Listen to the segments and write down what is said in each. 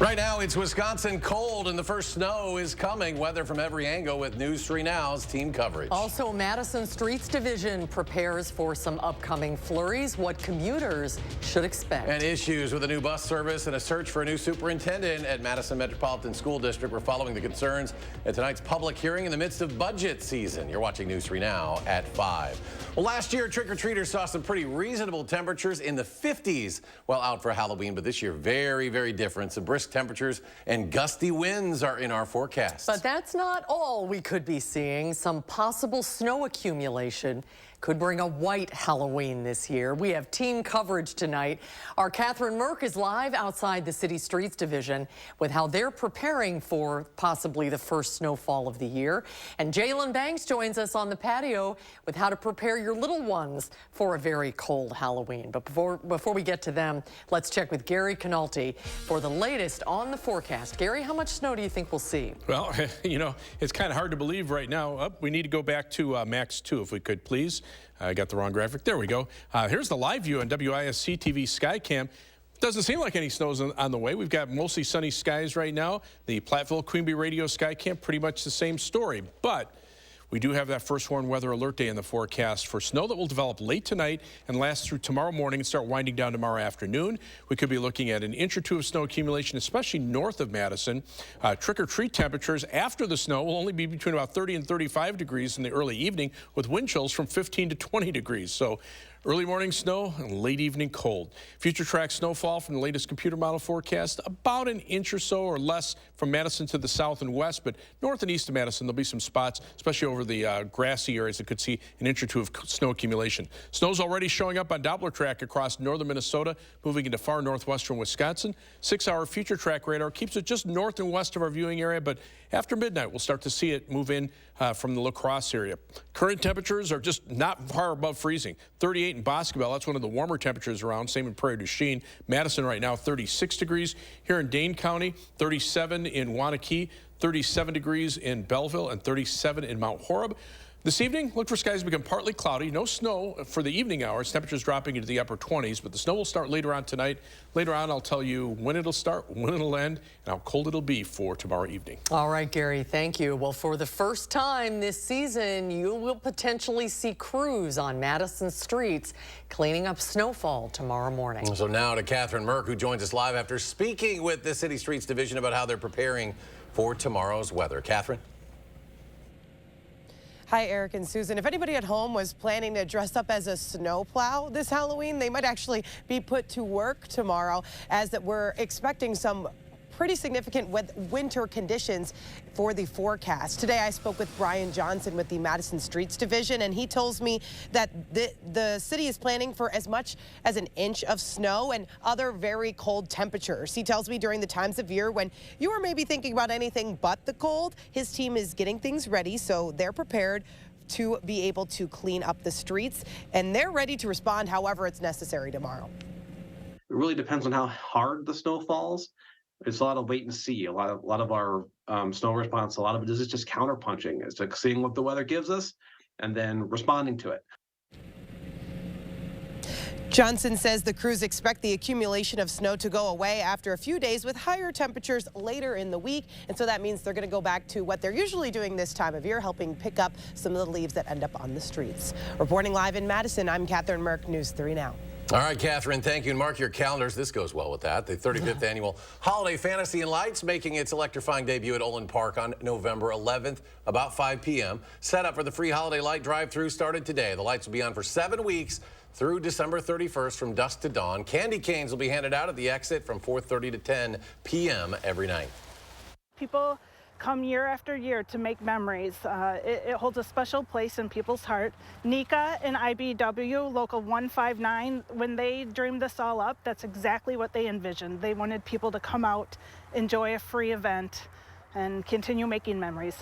Right now, it's Wisconsin cold, and the first snow is coming. Weather from every angle with News 3 Now's team coverage. Also, Madison Streets Division prepares for some upcoming flurries, what commuters should expect. And issues with a new bus service and a search for a new superintendent at Madison Metropolitan School District. We're following the concerns at tonight's public hearing in the midst of budget season. You're watching News 3 Now at 5. Well, last year, trick-or-treaters saw some pretty reasonable temperatures in the 50s while out for Halloween, but this year, very, very different. Some brisk temperatures and gusty winds are in our forecast. But that's not all we could be seeing. Some possible snow accumulation could bring a white Halloween this year. We have team coverage tonight. Our Catherine Merck is live outside the City Streets Division with how they're preparing for possibly the first snowfall of the year. And Jalen Banks joins us on the patio with how to prepare your little ones for a very cold Halloween. But before we get to them, let's check with Gary Canalti for the latest on the forecast. Gary, how much snow do you think we'll see? Well, you know, it's kind of hard to believe right now. We need to go back to Max 2 if we could, please. I got the wrong graphic. There we go. Here's the live view on WISC-TV Skycam. Doesn't seem like any snow's on the way. We've got mostly sunny skies right now. The Platteville Queanby Radio Skycam, pretty much the same story. But we do have that first warned weather alert day in the forecast for snow that will develop late tonight and last through tomorrow morning and start winding down tomorrow afternoon. We could be looking at an inch or two of snow accumulation, especially north of Madison. Trick-or-treat temperatures after the snow will only be between about 30 and 35 degrees in the early evening with wind chills from 15 to 20 degrees. So early morning snow and late evening cold. Future track snowfall from the latest computer model forecast, about an inch or so or less from Madison to the south and west, but north and east of Madison, there'll be some spots, especially over the grassy areas that could see an inch or two of snow accumulation. Snow's already showing up on Doppler track across northern Minnesota, moving into far northwestern Wisconsin. 6-hour future track radar keeps it just north and west of our viewing area, but after midnight, we'll start to see it move in from the La Crosse area. Current temperatures are just not far above freezing. 38 in Boscobel, that's one of the warmer temperatures around. Same in Prairie du Chien. Madison right now, 36 degrees. Here in Dane County, 37 in Waunakee, 37 degrees in Belleville, and 37 in Mount Horeb. This evening, look for skies to become partly cloudy. No snow for the evening hours. Temperatures dropping into the upper 20s, but the snow will start later on tonight. Later on, I'll tell you when it'll start, when it'll end, and how cold it'll be for tomorrow evening. All right, Gary, thank you. Well, for the first time this season, you will potentially see crews on Madison streets cleaning up snowfall tomorrow morning. So now to Catherine Merck, who joins us live after speaking with the City Streets Division about how they're preparing for tomorrow's weather. Catherine? Hi, Eric and Susan. If anybody at home was planning to dress up as a snowplow this Halloween, they might actually be put to work tomorrow, as that we're expecting some pretty significant winter conditions for the forecast. Today I spoke with Brian Johnson with the Madison Streets Division, and he tells me that the city is planning for as much as an inch of snow and other very cold temperatures. He tells me during the times of year when you are maybe thinking about anything but the cold, his team is getting things ready, so they're prepared to be able to clean up the streets, and they're ready to respond however it's necessary tomorrow. It really depends on how hard the snow falls. It's a lot of wait and see. A lot of our snow response, a lot of it is just counterpunching. It's like seeing what the weather gives us and then responding to it. Johnson says the crews expect the accumulation of snow to go away after a few days with higher temperatures later in the week. And so that means they're going to go back to what they're usually doing this time of year, helping pick up some of the leaves that end up on the streets. Reporting live in Madison, I'm Catherine Merck, News 3 Now. All right, Catherine, thank you. And mark your calendars. This goes well with that. The 35th annual Holiday Fantasy and Lights making its electrifying debut at Olin Park on November 11th, about 5 p.m. Set up for the free holiday light drive-through started today. The lights will be on for 7 weeks through December 31st from dusk to dawn. Candy canes will be handed out at the exit from 4:30 to 10 p.m. every night. People come year after year to make memories. It holds a special place in people's heart. NECA and IBW, Local 159, when they dreamed this all up, that's exactly what they envisioned. They wanted people to come out, enjoy a free event, and continue making memories.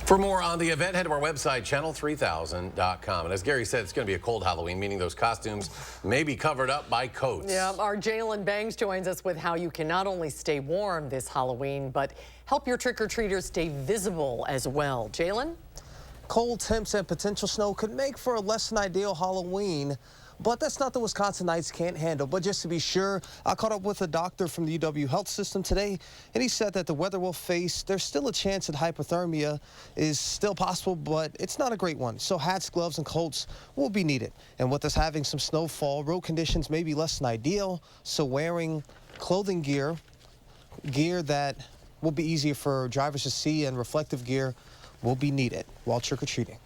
For more on the event, head to our website, channel3000.com. And as Gary said, it's going to be a cold Halloween, meaning those costumes may be covered up by coats. Yeah, our Jalen Banks joins us with how you can not only stay warm this Halloween, but help your trick-or-treaters stay visible as well. Jalen? Cold temps and potential snow could make for a less than ideal Halloween. but that's not the Wisconsinites can't handle. But just to be sure, I caught up with a doctor from the UW Health System today, and he said that the weather we'll face, there's still a chance that hypothermia is still possible, but it's not a great one. So hats, gloves, and coats will be needed. And with us having some snowfall, road conditions may be less than ideal, so wearing clothing gear that will be easier for drivers to see, and reflective gear will be needed while trick-or-treating.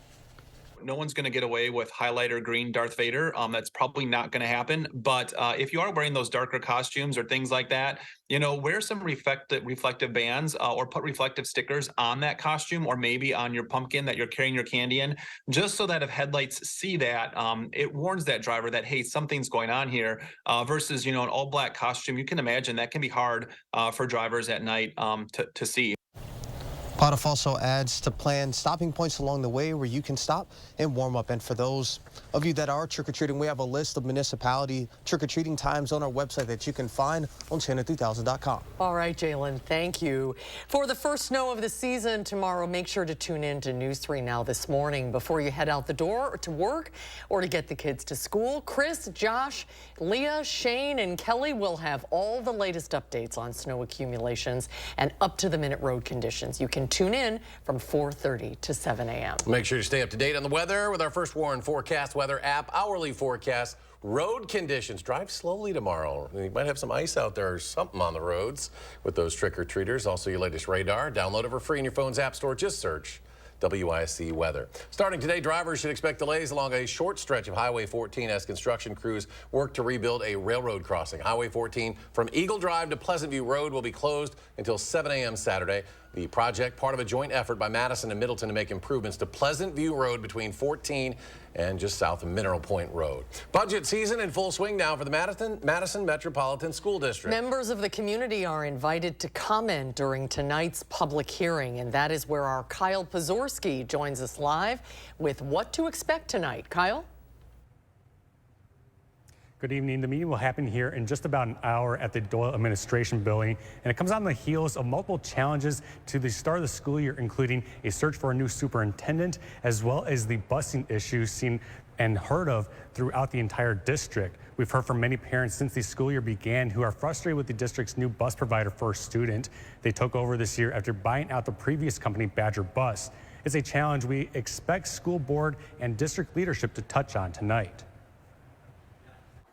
No one's going to get away with highlighter green Darth Vader. That's probably not going to happen. But if you are wearing those darker costumes or things like that, wear some reflective bands or put reflective stickers on that costume, or maybe on your pumpkin that you're carrying your candy in, just so that if headlights see that, it warns that driver that, hey, something's going on here, versus, an all black costume. You can imagine that can be hard for drivers at night to see. POTUF also adds to plan stopping points along the way where you can stop and warm up. And for those of you that are trick-or-treating, we have a list of municipality trick-or-treating times on our website that you can find on channel3000.com. All right, Jalen, thank you. For the first snow of the season tomorrow, make sure to tune in to News 3 Now this morning before you head out the door to work or to get the kids to school. Chris, Josh, Leah, Shane, and Kelly will have all the latest updates on snow accumulations and up-to-the-minute road conditions. You can tune in from 4:30 to 7 a.m. Make sure to stay up to date on the weather with our First Warn Forecast Weather app, hourly forecast, road conditions. Drive slowly tomorrow. You might have some ice out there or something on the roads with those trick-or-treaters. Also, your latest radar. Download it for free in your phone's app store. Just search WISC weather. Starting today, drivers should expect delays along a short stretch of Highway 14 as construction crews work to rebuild a railroad crossing. Highway 14 from Eagle Drive to Pleasant View Road will be closed until 7 a.m. Saturday. The project, part of a joint effort by Madison and Middleton to make improvements to Pleasant View Road between 14 and just south of Mineral Point Road. Budget season in full swing now for the Madison Metropolitan School District. Members of the community are invited to comment during tonight's public hearing, and that is where our Kyle Pozorski joins us live with what to expect tonight. Kyle? Good evening. The meeting will happen here in just about an hour at the Doyle Administration Building, and it comes on the heels of multiple challenges to the start of the school year, including a search for a new superintendent, as well as the busing issues seen and heard of throughout the entire district. We've heard from many parents since the school year began who are frustrated with the district's new bus provider for a student. They took over this year after buying out the previous company, Badger Bus. It's a challenge we expect school board and district leadership to touch on tonight.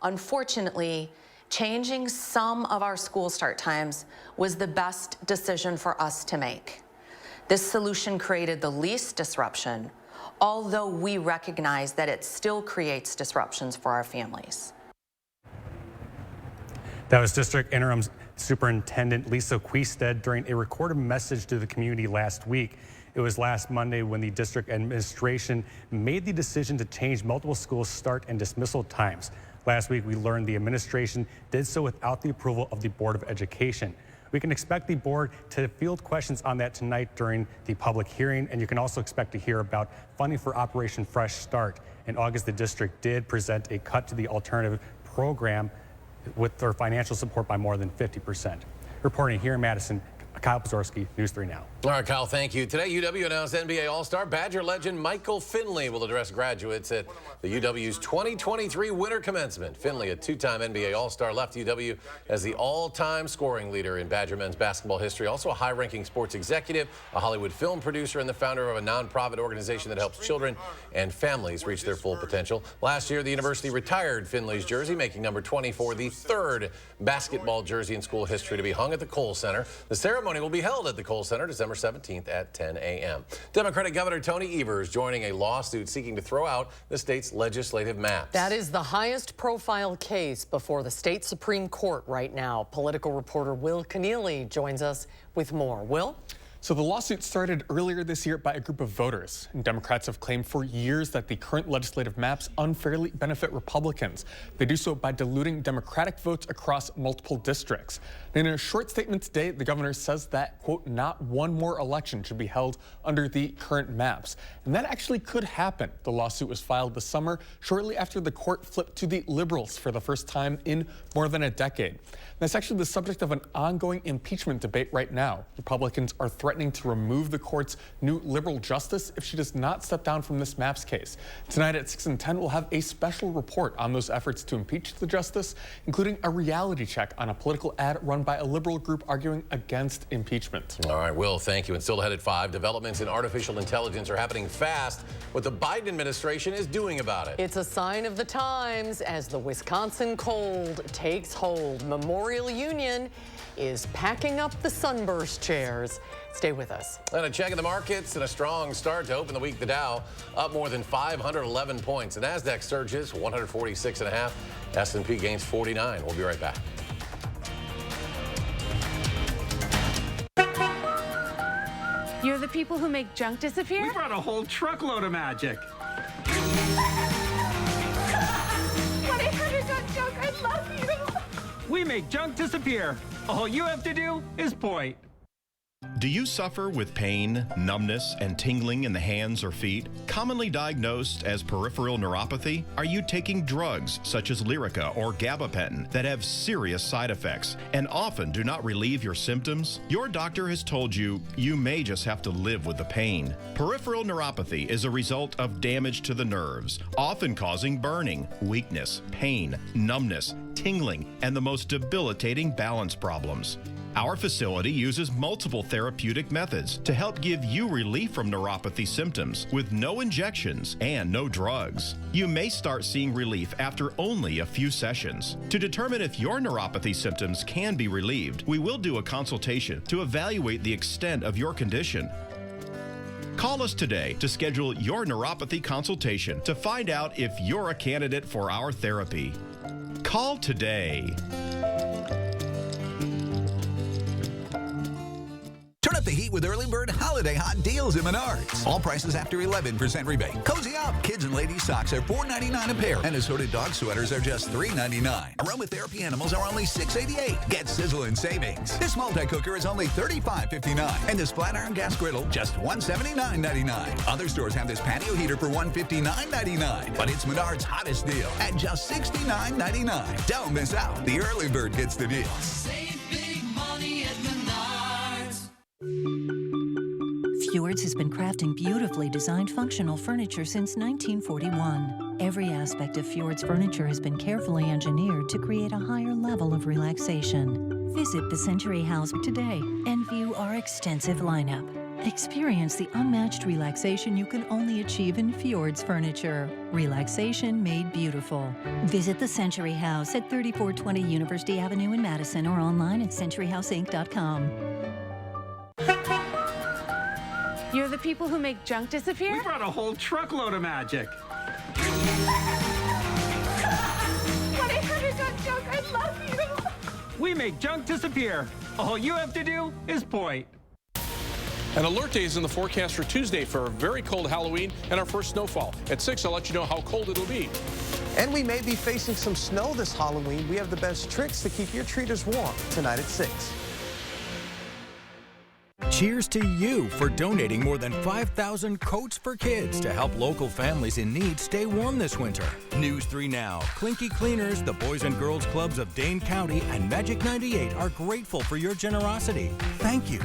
Unfortunately, changing some of our school start times was the best decision for us to make. This solution created the least disruption, although we recognize that it still creates disruptions for our families. That was District Interim Superintendent Lisa Quisted during a recorded message to the community last week. It was last Monday when the district administration made the decision to change multiple school start and dismissal times. Last week, we learned the administration did so without the approval of the Board of Education. We can expect the board to field questions on that tonight during the public hearing, and you can also expect to hear about funding for Operation Fresh Start. In August, the district did present a cut to the alternative program with their financial support by more than 50%. Reporting here in Madison, Kyle Pozorski, News 3 Now. All right, Kyle, thank you. Today, UW announced NBA All-Star Badger legend Michael Finley will address graduates at the UW's 2023 winter commencement. Finley, a two-time NBA All-Star, left UW as the all-time scoring leader in Badger men's basketball history. Also a high-ranking sports executive, a Hollywood film producer, and the founder of a nonprofit organization that helps children and families reach their full potential. Last year, the university retired Finley's jersey, making number 24 the third basketball jersey in school history to be hung at the Kohl Center. The ceremony will be held at the Kohl Center December 17th at 10 a.m. Democratic Governor Tony Evers joining a lawsuit seeking to throw out the state's legislative maps. That is the highest profile case before the state Supreme Court right now. Political reporter Will Keneally joins us with more. Will? So the lawsuit started earlier this year by a group of voters, and Democrats have claimed for years that the current legislative maps unfairly benefit Republicans. They do so by diluting Democratic votes across multiple districts. And in a short statement today, the governor says that, quote, not one more election should be held under the current maps. And that actually could happen. The lawsuit was filed this summer, shortly after the court flipped to the liberals for the first time in more than a decade. That's actually the subject of an ongoing impeachment debate right now. Republicans are threatening to remove the court's new liberal justice if she does not step down from this MAPS case. Tonight at 6 and 10, we'll have a special report on those efforts to impeach the justice, including a reality check on a political ad run by a liberal group arguing against impeachment. All right, Will, thank you. And still ahead at 5, developments in artificial intelligence are happening fast. What the Biden administration is doing about it. It's a sign of the times as the Wisconsin cold takes hold. Memorial Union is packing up the sunburst chairs. Stay with us. And a check of the markets and a strong start to open the week. The Dow up more than 511 points. The NASDAQ surges 146.5. S&P gains 49. We'll be right back. You're the people who make junk disappear? We brought a whole truckload of magic. 1-800-JUNK, I love you. We make junk disappear. All you have to do is point. Do you suffer with pain, numbness, and tingling in the hands or feet? Commonly diagnosed as peripheral neuropathy? Are you taking drugs such as Lyrica or gabapentin that have serious side effects and often do not relieve your symptoms? Your doctor has told you you may just have to live with the pain. Peripheral neuropathy is a result of damage to the nerves, often causing burning, weakness, pain, numbness, tingling, and the most debilitating balance problems. Our facility uses multiple therapeutic methods to help give you relief from neuropathy symptoms with no injections and no drugs. You may start seeing relief after only a few sessions. To determine if your neuropathy symptoms can be relieved, we will do a consultation to evaluate the extent of your condition. Call us today to schedule your neuropathy consultation to find out if you're a candidate for our therapy. Call today. Turn up the heat with early bird holiday hot deals at Menards. All prices after 11% rebate. Cozy up. Kids and ladies socks are $4.99 a pair, and assorted dog sweaters are just $3.99. Aromatherapy animals are only $6.88. Get sizzling savings. This multi-cooker is only $35.59, and this flat iron gas griddle just $179.99. Other stores have this patio heater for $159.99, but it's Menards' hottest deal at just $69.99. Don't miss out. The early bird gets the deal. Save big money at Menards. Fjords has been crafting beautifully designed functional furniture since 1941. Every aspect of Fjord's furniture has been carefully engineered to create a higher level of relaxation. Visit the Century House today and view our extensive lineup. Experience the unmatched relaxation you can only achieve in Fjord's furniture. Relaxation made beautiful. Visit the Century House at 3420 University Avenue in Madison or online at centuryhouseinc.com. You're the people who make junk disappear? We brought a whole truckload of magic. 1-800-JUNK, I love you. We make junk disappear. All you have to do is point. An alert day is in the forecast for Tuesday for a very cold Halloween and our first snowfall. At 6, I'll let you know how cold it'll be. And we may be facing some snow this Halloween. We have the best tricks to keep your treaters warm tonight at 6. Cheers to you for donating more than 5,000 coats for kids to help local families in need stay warm this winter. News 3 Now, Clinky Cleaners, the Boys and Girls Clubs of Dane County, and Magic 98 are grateful for your generosity. Thank you.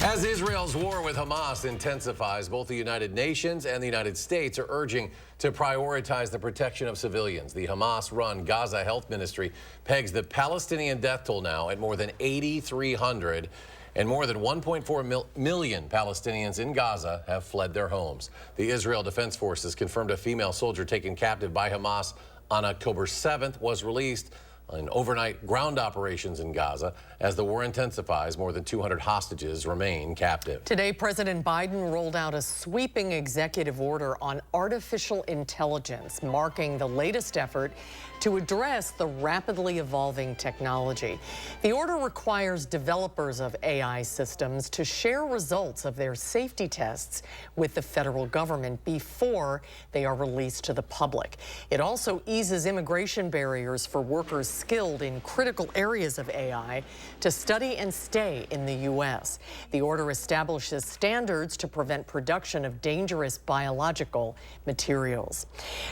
As Israel's war with Hamas intensifies, both the United Nations and the United States are urging to prioritize the protection of civilians. The Hamas-run Gaza Health Ministry pegs the Palestinian death toll now at more than 8,300, and more than 1.4 million Palestinians in Gaza have fled their homes. The Israel Defense Forces confirmed a female soldier taken captive by Hamas on October 7th was released in overnight ground operations in Gaza. As the war intensifies, more than 200 hostages remain captive. Today, President Biden rolled out a sweeping executive order on artificial intelligence, marking the latest effort to address the rapidly evolving technology. The order requires developers of AI systems to share results of their safety tests with the federal government before they are released to the public. It also eases immigration barriers for workers skilled in critical areas of AI to study and stay in the U.S. The order establishes standards to prevent production of dangerous biological materials.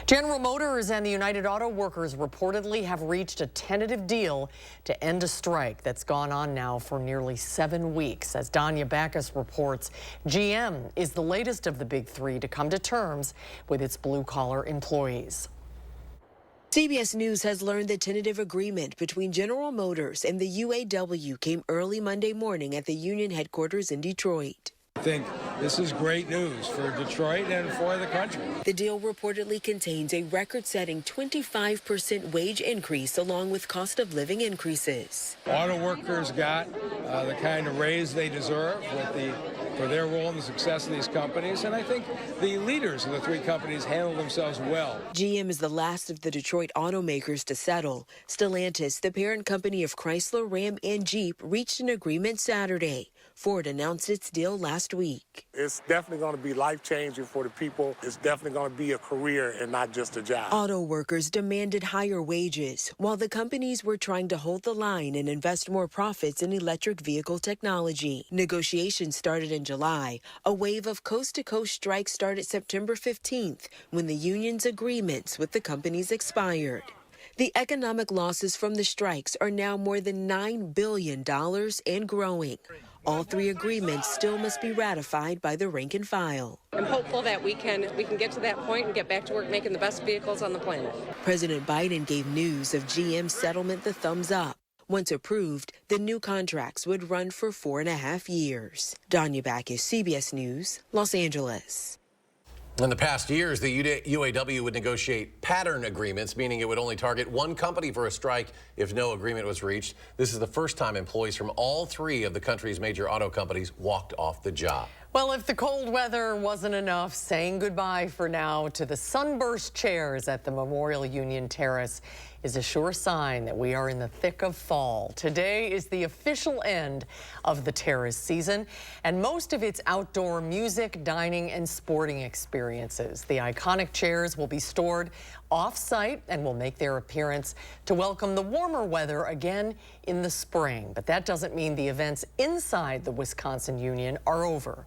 General Motors and the United Auto Workers reportedly have reached a tentative deal to end a strike that's gone on now for nearly 7 weeks. As Danya Backus reports, GM is the latest of the big three to come to terms with its blue-collar employees. CBS News has learned the tentative agreement between General Motors and the UAW came early Monday morning at the union headquarters in Detroit. I think this is great news for Detroit and for the country. The deal reportedly contains a record-setting 25% wage increase along with cost of living increases. Auto workers got the kind of raise they deserve for their role in the success of these companies, and I think the leaders of the three companies handled themselves well. GM is the last of the Detroit automakers to settle. Stellantis, the parent company of Chrysler, Ram, and Jeep, reached an agreement Saturday. Ford announced its deal last week. It's definitely going to be life-changing for the people. It's definitely going to be a career and not just a job. Auto workers demanded higher wages, while the companies were trying to hold the line and invest more profits in electric vehicle technology. Negotiations started in July. A wave of coast-to-coast strikes started September 15th, when the union's agreements with the companies expired. The economic losses from the strikes are now more than $9 billion and growing. All three agreements still must be ratified by the rank and file. I'm hopeful that we can get to that point and get back to work making the best vehicles on the planet. President Biden gave news of GM's settlement the thumbs up. Once approved, the new contracts would run for 4.5 years. Danya Backus, CBS News, Los Angeles. In the past years, the UAW would negotiate pattern agreements, meaning it would only target one company for a strike if no agreement was reached. This is the first time employees from all three of the country's major auto companies walked off the job. Well, if the cold weather wasn't enough, saying goodbye for now to the sunburst chairs at the Memorial Union Terrace is a sure sign that we are in the thick of fall. Today is the official end of the terrace season and most of its outdoor music, dining, and sporting experiences. The iconic chairs will be stored off-site and will make their appearance to welcome the warmer weather again in the spring. But that doesn't mean the events inside the Wisconsin Union are over.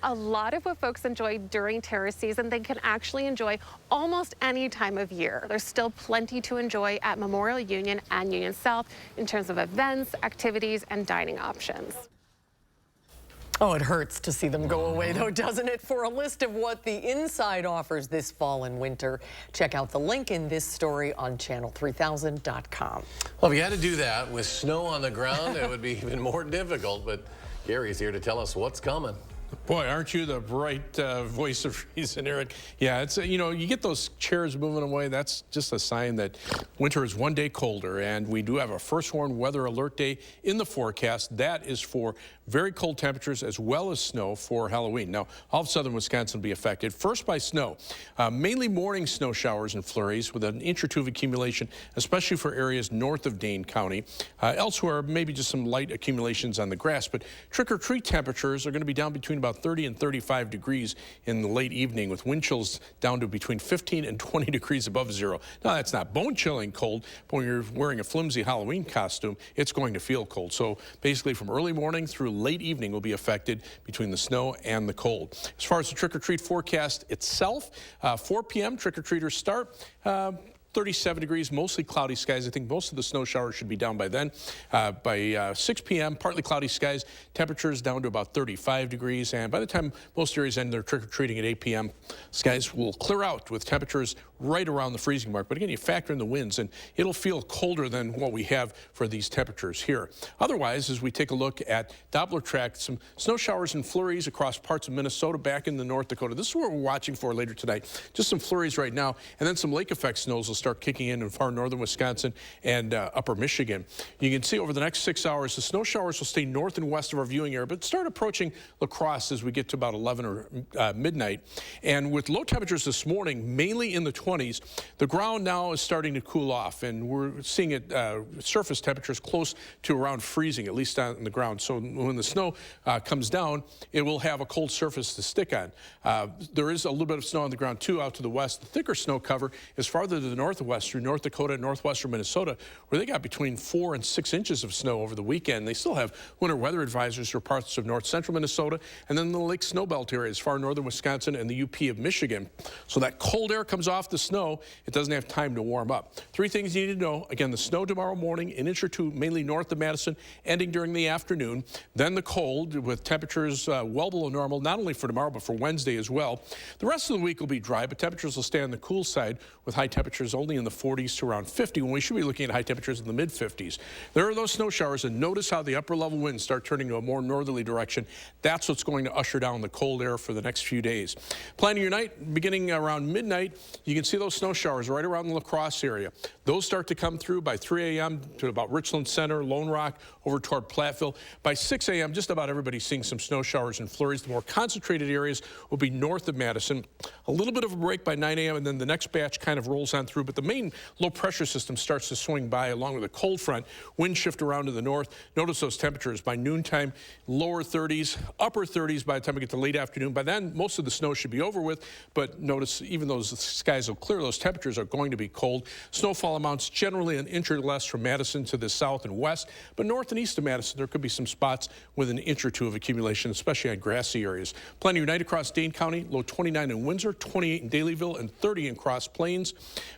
A lot of what folks enjoy during terrace season, they can actually enjoy almost any time of year. There's still plenty to enjoy at Memorial Union and Union South in terms of events, activities, and dining options. Oh, it hurts to see them go away, though, doesn't it? For a list of what the inside offers this fall and winter, check out the link in this story on channel3000.com. Well, if you had to do that with snow on the ground, it would be even more difficult, but Gary's here to tell us what's coming. Boy, aren't you the bright voice of reason, Eric? Yeah, it's you know, you get those chairs moving away, that's just a sign that winter is one day colder, and we do have a first warned weather alert day in the forecast. That is for very cold temperatures as well as snow for Halloween. Now, all of southern Wisconsin will be affected, first by snow. Mainly morning snow showers and flurries with an inch or two of accumulation, especially for areas north of Dane County. Elsewhere, maybe just some light accumulations on the grass, but trick-or-treat temperatures are going to be down between about 30 and 35 degrees in the late evening, with wind chills down to between 15 and 20 degrees above zero. Now, that's not bone-chilling cold, but when you're wearing a flimsy Halloween costume, it's going to feel cold. So basically from early morning through late evening will be affected between the snow and the cold. As far as the trick-or-treat forecast itself, 4 p.m. trick-or-treaters start. 37 degrees, mostly cloudy skies. I think most of the snow showers should be down by then. By 6 p.m., partly cloudy skies, temperatures down to about 35 degrees. And by the time most areas end their trick-or-treating at 8 p.m., skies will clear out with temperatures right around the freezing mark. But again, you factor in the winds, and it'll feel colder than what we have for these temperatures here. Otherwise, as we take a look at Doppler track, some snow showers and flurries across parts of Minnesota, back in the North Dakota. This is what we're watching for later tonight. Just some flurries right now, and then some lake effect snows will start kicking in far northern Wisconsin and upper Michigan. You can see over the next 6 hours, the snow showers will stay north and west of our viewing area, but start approaching La Crosse as we get to about 11 or midnight. And with low temperatures this morning, mainly in the 20s, the ground now is starting to cool off, and we're seeing it surface temperatures close to around freezing, at least on the ground. So when the snow comes down, it will have a cold surface to stick on. There is a little bit of snow on the ground too out to the west. The thicker snow cover is farther to the north northwest through North Dakota and northwestern Minnesota, where they got between 4 and 6 inches of snow over the weekend. They still have winter weather advisories for parts of north central Minnesota and then the Lake Snowbelt areas, far northern Wisconsin and the UP of Michigan. So that cold air comes off the snow. It doesn't have time to warm up. 3 things you need to know. Again, the snow tomorrow morning, an inch or 2, mainly north of Madison, ending during the afternoon. Then the cold with temperatures well below normal, not only for tomorrow, but for Wednesday as well. The rest of the week will be dry, but temperatures will stay on the cool side with high temperatures only in the 40s to around 50, when we should be looking at high temperatures in the mid-50s. There are those snow showers, and notice how the upper level winds start turning to a more northerly direction. That's what's going to usher down the cold air for the next few days. Planning your night, beginning around midnight, you can see those snow showers right around the La Crosse area. Those start to come through by 3 a.m. to about Richland Center, Lone Rock, over toward Platteville. By 6 a.m., just about everybody's seeing some snow showers and flurries. The more concentrated areas will be north of Madison. A little bit of a break by 9 a.m., and then the next batch kind of rolls on through. But the main low pressure system starts to swing by along with a cold front. Wind shift around to the north. Notice those temperatures by noontime, lower 30s, upper 30s by the time we get to late afternoon. By then, most of the snow should be over with. But notice, even though the skies will clear, those temperatures are going to be cold. Snowfall amounts generally an inch or less from Madison to the south and west. But north and east of Madison, there could be some spots with an inch or 2 of accumulation, especially on grassy areas. Plenty of night across Dane County, low 29 in Windsor, 28 in Dalyville, and 30 in Cross Plains.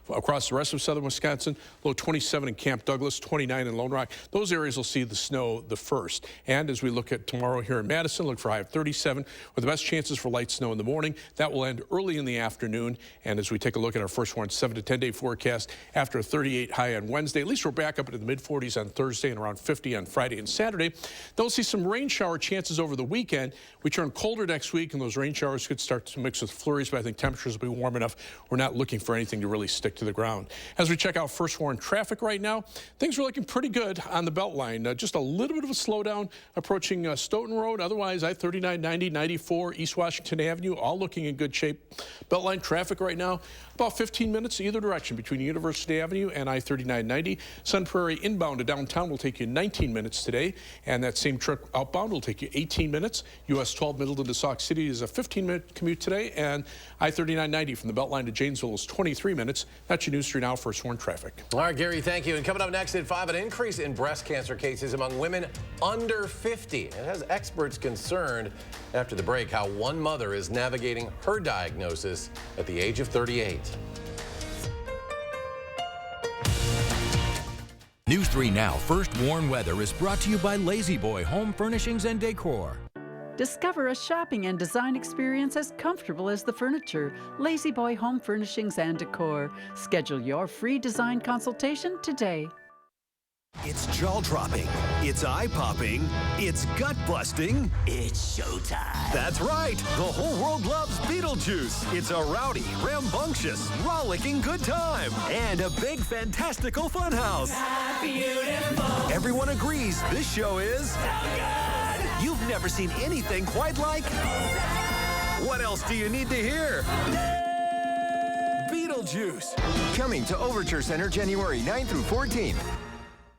Across the rest of southern Wisconsin, low 27 in Camp Douglas, 29 in Lone Rock. Those areas will see the snow the first. And as we look at tomorrow here in Madison, look for a high of 37 with the best chances for light snow in the morning. That will end early in the afternoon. And as we take a look at our first warned 7 to 10 day forecast, after a 38 high on Wednesday, at least we're back up into the mid-40s on Thursday and around 50 on Friday and Saturday. They'll see some rain shower chances over the weekend. We turn colder next week, and those rain showers could start to mix with flurries, but I think temperatures will be warm enough. We're not looking for anything to really stick to the ground. As we check out first warned traffic right now, things are looking pretty good on the Beltline. Just a little bit of a slowdown approaching Stoughton Road. Otherwise, I-39, 90, 94, East Washington Avenue, all looking in good shape. Beltline traffic right now, about 15 minutes either direction between University Avenue and I-39, 90. Sun Prairie inbound to downtown will take you 19 minutes today, and that same trip outbound will take you 18 minutes. US 12 Middleton to Sauk City is a 15-minute commute today, and I-39, 90 from the Beltline to Janesville is 23 minutes. That's your News 3 Now first warned traffic. All right, Gary, thank you. And coming up next at 5, an increase in breast cancer cases among women under 50. It has experts concerned after the break how one mother is navigating her diagnosis at the age of 38. News 3 Now First Warn Weather is brought to you by Lazy Boy Home Furnishings and Decor. Discover a shopping and design experience as comfortable as the furniture. Lazy Boy Home Furnishings and Decor. Schedule your free design consultation today. It's jaw-dropping, it's eye-popping, it's gut-busting. It's showtime. That's right. The whole world loves Beetlejuice. It's a rowdy, rambunctious, rollicking good time. And a big, fantastical funhouse. Beautiful. Everyone agrees this show is so good. You've never seen anything quite like. What else do you need to hear? Beetlejuice. Coming to Overture Center January 9th through 14th.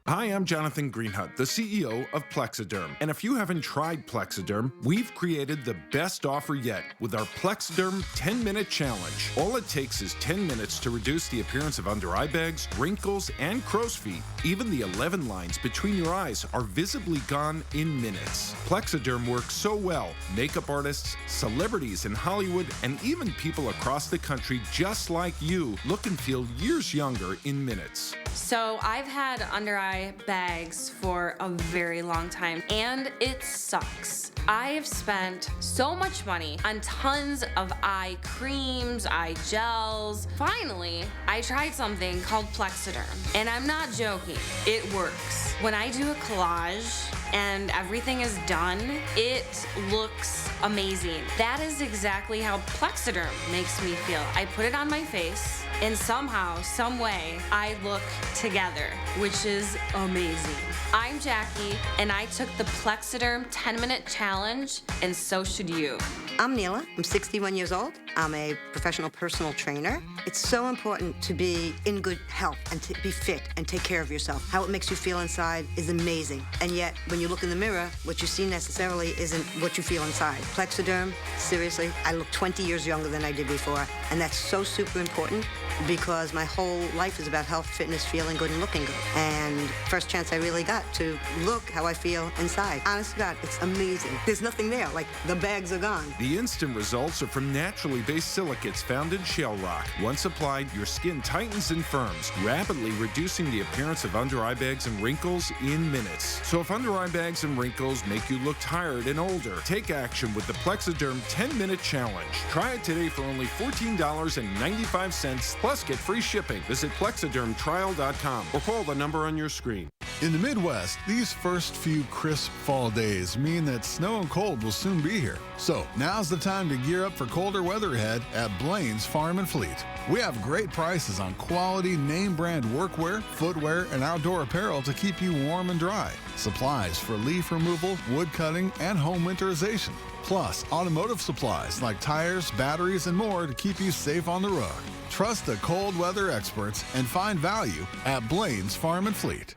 Hi, I'm Jonathan Greenhut, the CEO of Plexiderm. And if you haven't tried Plexiderm, we've created the best offer yet with our Plexiderm 10-minute challenge. All it takes is 10 minutes to reduce the appearance of under eye bags, wrinkles, and crow's feet. Even the 11 lines between your eyes are visibly gone in minutes. Plexiderm works so well, makeup artists, celebrities in Hollywood, and even people across the country just like you look and feel years younger in minutes. So I've had under eye bags for a very long time, and it sucks. I have spent so much money on tons of eye creams, eye gels. Finally, I tried something called Plexiderm, and I'm not joking. It works. When I do a collage and everything is done, it looks amazing. That is exactly how Plexiderm makes me feel. I put it on my face, and somehow, some way, I look together, which is amazing. I'm Jackie, and I took the Plexiderm 10-minute challenge, and so should you. I'm Neela. I'm 61 years old. I'm a professional personal trainer. It's so important to be in good health and to be fit and take care of yourself. How it makes you feel inside is amazing. And yet, when you look in the mirror, what you see necessarily isn't what you feel inside. Plexiderm, seriously, I look 20 years younger than I did before, and that's so super important because my whole life is about health, fitness, feeling good, and looking good. And first chance I really got to look how I feel inside. Honest to God, it's amazing. There's nothing there, like the bags are gone. The instant results are from naturally based silicates found in shell rock. Once applied, your skin tightens and firms, rapidly reducing the appearance of under eye bags and wrinkles in minutes. So if under eye bags and wrinkles make you look tired and older, take action with the Plexiderm 10-minute challenge. Try it today for only $14.95, plus get free shipping. Visit plexidermtrial.com or call the number on your screen. In the Midwest, these first few crisp fall days mean that snow and cold will soon be here. So now's the time to gear up for colder weather ahead at Blaine's Farm and Fleet. We have great prices on quality name brand workwear, footwear, and outdoor apparel to keep you warm and dry. Supplies for leaf removal, wood cutting, and home winterization. Plus, automotive supplies like tires, batteries, and more to keep you safe on the road. Trust the cold weather experts and find value at Blaine's Farm and Fleet.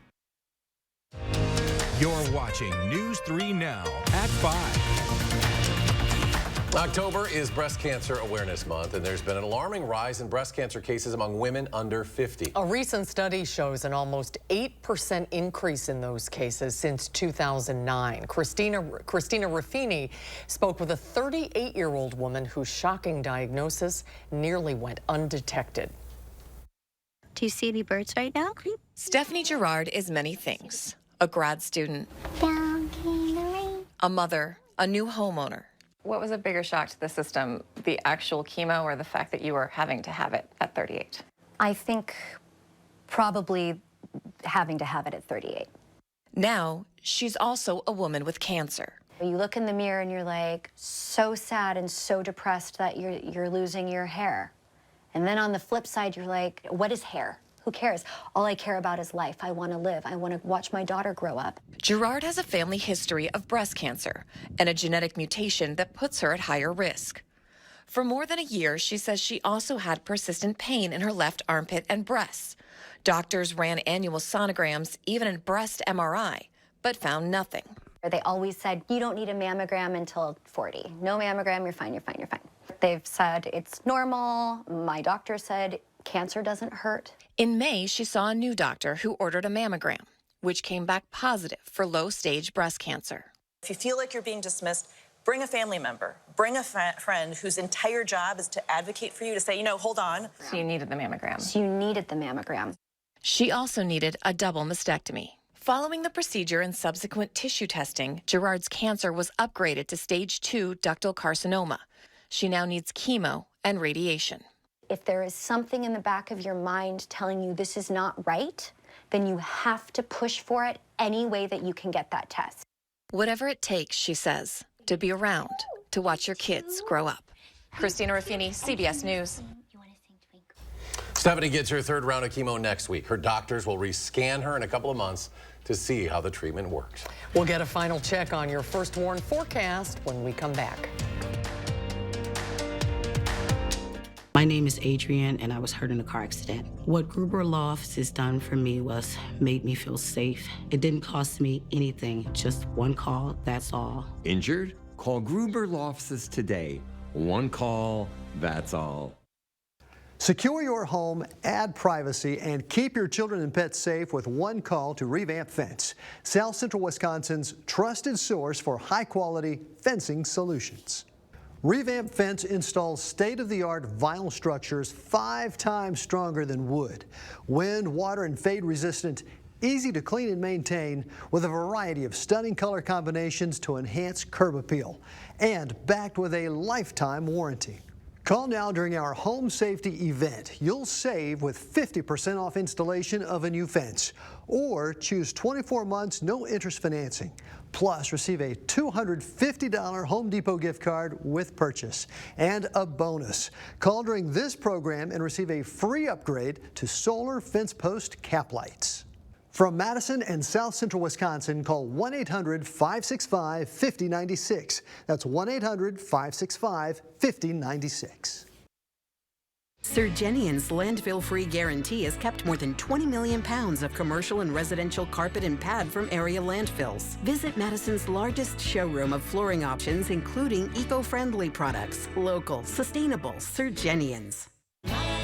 You're watching News 3 Now at 5. October is Breast Cancer Awareness Month, and there's been an alarming rise in breast cancer cases among women under 50. A recent study shows an almost 8% increase in those cases since 2009. Christina Raffini spoke with a 38-year-old woman whose shocking diagnosis nearly went undetected. Do you see any birds right now? Stephanie Gerard is many things. A grad student, a mother, a new homeowner. What was a bigger shock to the system, the actual chemo or the fact that you were having to have it at 38? I think probably having to have it at 38. Now, she's also a woman with cancer. You look in the mirror and you're like so sad and so depressed that you're losing your hair. And then on the flip side, you're like, what is hair? Who cares? All I care about is life. I want to live. I want to watch my daughter grow up. Gerard has a family history of breast cancer and a genetic mutation that puts her at higher risk. For more than a year, she says she also had persistent pain in her left armpit and breasts. Doctors ran annual sonograms, even a breast MRI, but found nothing. They always said, you don't need a mammogram until 40. No mammogram, you're fine, you're fine, you're fine. They've said it's normal. My doctor said cancer doesn't hurt. In May, she saw a new doctor who ordered a mammogram, which came back positive for low-stage breast cancer. If you feel like you're being dismissed, bring a family member, bring a friend whose entire job is to advocate for you, to say, hold on. So you needed the mammogram. So you needed the mammogram. She also needed a double mastectomy. Following the procedure and subsequent tissue testing, Gerard's cancer was upgraded to stage 2 ductal carcinoma. She now needs chemo and radiation. If there is something in the back of your mind telling you this is not right, then you have to push for it any way that you can get that test. Whatever it takes, she says, to be around, to watch your kids grow up. Christina Raffini, CBS News. Stephanie gets her third round of chemo next week. Her doctors will rescan her in a couple of months to see how the treatment works. We'll get a final check on your first warn forecast when we come back. My name is Adrienne, and I was hurt in a car accident. What Gruber Lofts has done for me was made me feel safe. It didn't cost me anything, just one call, that's all. Injured? Call Gruber Lofts today. One call, that's all. Secure your home, add privacy, and keep your children and pets safe with one call to Revamp Fence, South Central Wisconsin's trusted source for high-quality fencing solutions. Revamp Fence installs state-of-the-art vinyl structures 5 times stronger than wood. Wind, water, and fade resistant, easy to clean and maintain, with a variety of stunning color combinations to enhance curb appeal, and backed with a lifetime warranty. Call now during our home safety event. You'll save with 50% off installation of a new fence, or choose 24 months no interest financing. Plus, receive a $250 Home Depot gift card with purchase and a bonus. Call during this program and receive a free upgrade to solar fence post cap lights. From Madison and South Central Wisconsin, call 1-800-565-5096. That's 1-800-565-5096. Sir Jenian's landfill-free guarantee has kept more than 20 million pounds of commercial and residential carpet and pad from area landfills. Visit Madison's largest showroom of flooring options, including eco-friendly products. Local, sustainable, Sir Jenian's.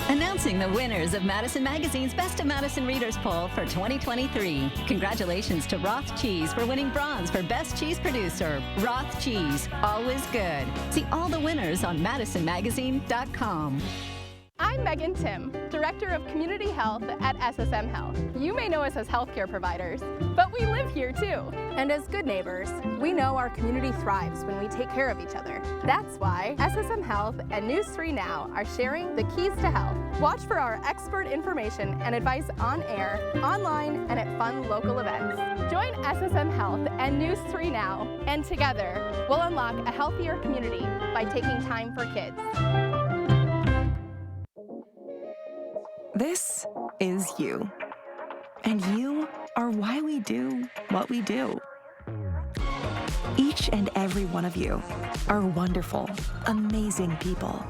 An Announcing the winners of Madison Magazine's Best of Madison Readers Poll for 2023. Congratulations to Roth Cheese for winning bronze for Best Cheese Producer. Roth Cheese, always good. See all the winners on MadisonMagazine.com. I'm Megan Tim, Director of Community Health at SSM Health. You may know us as healthcare providers, but we live here too. And as good neighbors, we know our community thrives when we take care of each other. That's why SSM Health and News 3 Now are sharing the keys to health. Watch for our expert information and advice on air, online, and at fun local events. Join SSM Health and News 3 Now, and together, we'll unlock a healthier community by taking time for kids. This is you. And you are why we do what we do. Each and every one of you are wonderful, amazing people.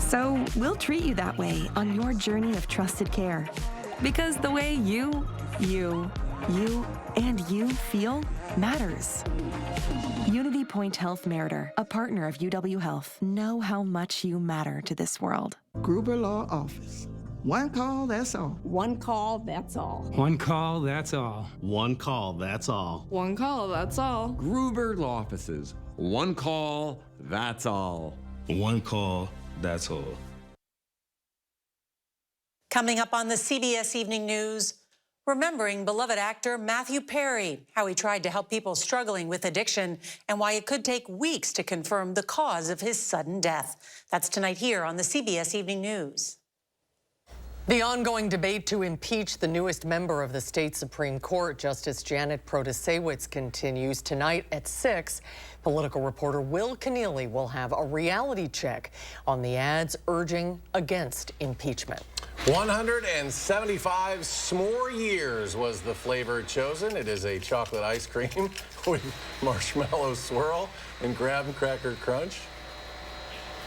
So we'll treat you that way on your journey of trusted care. Because the way you, and you feel matters. Unity Point Health Meritor, a partner of UW Health, know how much you matter to this world. Gruber Law Office. One call, that's all. One call, that's all. One call, that's all. One call, that's all. One call, that's all. Gruber Law Offices. One call, that's all. One call, that's all. Coming up on the CBS Evening News, remembering beloved actor Matthew Perry, how he tried to help people struggling with addiction, and why it could take weeks to confirm the cause of his sudden death. That's tonight here on the CBS Evening News. The ongoing debate to impeach the newest member of the state Supreme Court, Justice Janet Protasewicz, continues tonight at 6. Political reporter Will Keneally will have a reality check on the ads urging against impeachment. 175 s'more years was the flavor chosen. It is a chocolate ice cream with marshmallow swirl and graham cracker crunch.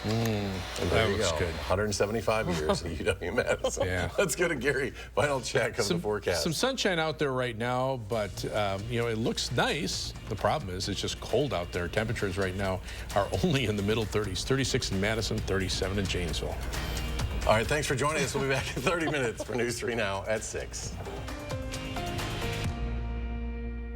And there you go. Good. 175 years at UW Madison. Yeah. Let's go to Gary. Final check of the forecast. Some sunshine out there right now, but it looks nice. The problem is it's just cold out there. Temperatures right now are only in the middle 30s. 36 in Madison, 37 in Janesville. All right, thanks for joining us. We'll be back in 30 minutes for News 3 Now at 6.